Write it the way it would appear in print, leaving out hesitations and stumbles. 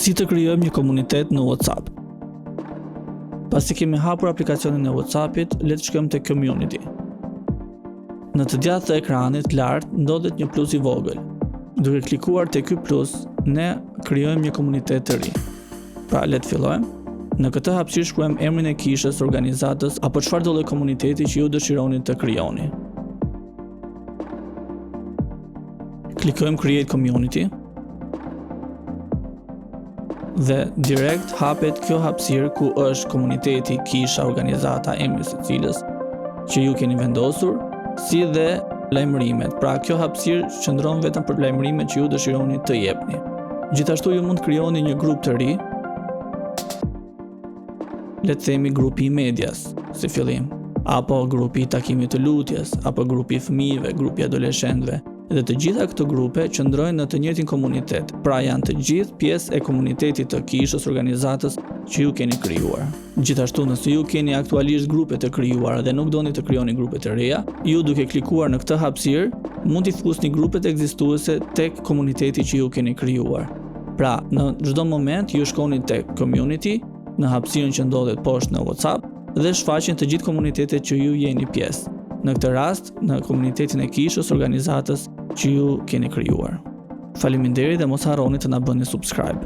Si të krijojmë një komunitet në WhatsApp? Pasi kemi hapur aplikacionin e WhatsAppit, le të shkojmë te Community. Në të djathtë të ekranit lart ndodhet një plus i vogël. Duke klikuar te ky plus, ne krijojmë një komunitet të ri. Pra, le të fillojmë. Në këtë hapësirë shkruajmë emrin e kishës, organizatës apo çfarëdo lloj komuniteti që ju dëshironi të krijoni. Klikojmë Create Community. Dhe direkt hapet kjo hapësirë ku është komuniteti, kisha, organizata, emri së cilës që ju keni vendosur, si dhe lajmërimet. Pra, kjo hapësirë qëndron vetëm për lajmërimet që ju dëshironi të jepni. Gjithashtu ju mund të krijoni një grup të ri, le të themi grupi i medias, si fillim, apo grupi i takimit të lutjes, apo grupi i fëmijëve, grupi i adoleshentëve. Dhe të gjitha këto grupe qëndrojnë në të njëjtin komunitet, pra janë të gjithë pjesë e komunitetit të kishës, organizatës që ju keni krijuar. Gjithashtu, nëse ju keni aktualisht grupe të krijuara dhe nuk doni të krijoni grupe të reja, ju duke klikuar në këtë hapësirë, mund t'i fusni grupet ekzistuese tek komuniteti që ju keni krijuar. Pra, në çdo moment ju shkoni tek Community, në hapësirën që ndodhet poshtë në WhatsApp dhe shfaqen të gjithë komunitetet që ju jeni pjesë. Në këtë rast, në komunitetin e kishës, organizatës që ju keni krijuar. Faleminderit dhe mos harroni të na bëni subscribe.